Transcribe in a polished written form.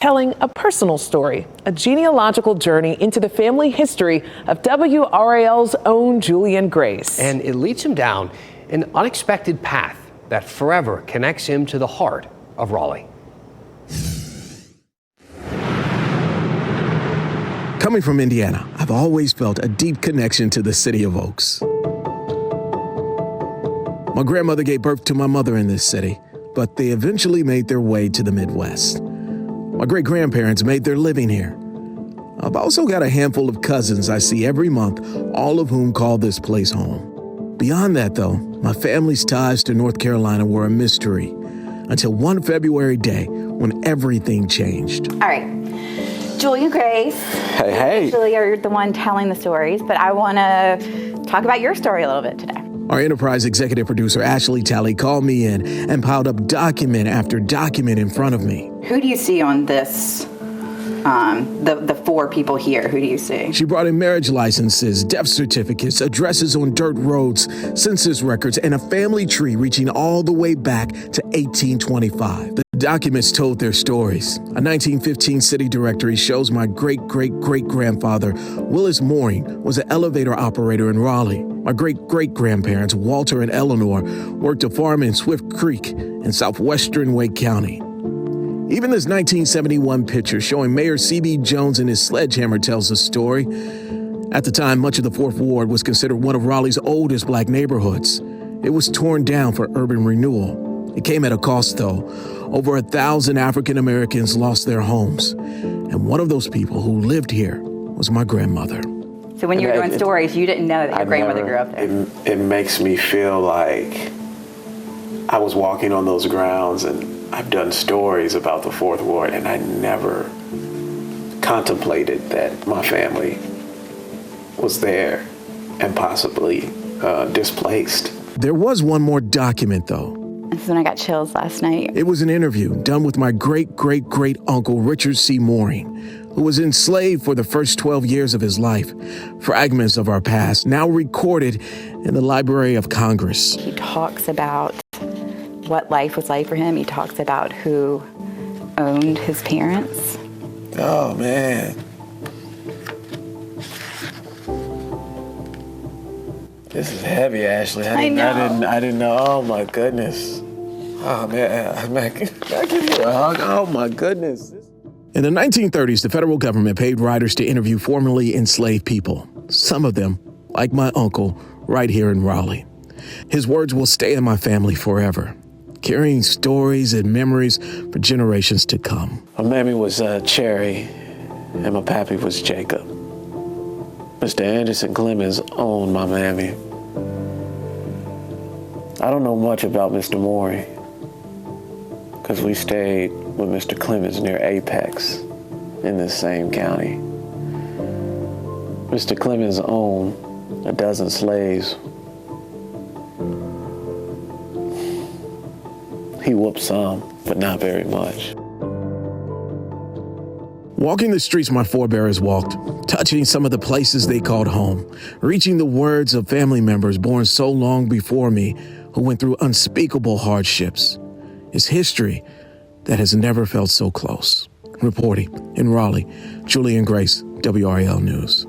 telling a personal story, a genealogical journey into the family history of WRAL's own Julian Grace. And it leads him down an unexpected path that forever connects him to the heart of Raleigh. Coming from Indiana, I've always felt a deep connection to the city of Oaks. My grandmother gave birth to my mother in this city, but they eventually made their way to the Midwest. My great-grandparents made their living here. I've also got a handful of cousins I see every month, all of whom call this place home. Beyond that, though, my family's ties to North Carolina were a mystery until one February day when everything changed. All right. Julian Grace. Hey. Actually, you're the one telling the stories, but I want to talk about your story a little bit today. Our Enterprise executive producer, Ashley Talley, called me in and piled up document after document in front of me. Who do you see on this, the four people here? Who do you see? She brought in marriage licenses, death certificates, addresses on dirt roads, census records, and a family tree reaching all the way back to 1825. The documents told their stories. A 1915 city directory shows my great-great-great-grandfather, Willis Mooring, was an elevator operator in Raleigh. My great-great-grandparents, Walter and Eleanor, worked a farm in Swift Creek in southwestern Wake County. Even this 1971 picture showing Mayor C.B. Jones and his sledgehammer tells a story. At the time, much of the Fourth Ward was considered one of Raleigh's oldest black neighborhoods. It was torn down for urban renewal. It came at a cost, though. Over 1,000 African Americans lost their homes. And one of those people who lived here was my grandmother. So when you were doing stories, you didn't know that your grandmother grew up there. It makes me feel like I was walking on those grounds, and I've done stories about the Fourth Ward, and I never contemplated that my family was there and possibly displaced. There was one more document, though. This is when I got chills last night. It was an interview done with my great-great-great-uncle Richard C. Mooring, who was enslaved for the first 12 years of his life. Fragments of our past, now recorded in the Library of Congress. He talks about what life was like for him. He talks about who owned his parents. Oh, man. This is heavy, Ashley. I didn't know. Oh, my goodness. Oh, man, can I give you a hug? Oh, my goodness. In the 1930s, the federal government paid writers to interview formerly enslaved people. Some of them, like my uncle, right here in Raleigh. His words will stay in my family forever, carrying stories and memories for generations to come. My mammy was Cherry, and my pappy was Jacob. Mr. Anderson Clemens owned my mammy. I don't know much about Mr. Mooring, because we stayed with Mr. Clemens near Apex in this same county. Mr. Clemens owned a dozen slaves. He whooped some, but not very much. Walking the streets my forebears walked, touching some of the places they called home, reaching the words of family members born so long before me who went through unspeakable hardships, is history that has never felt so close. Reporting in Raleigh, Julian Grace, WRAL News.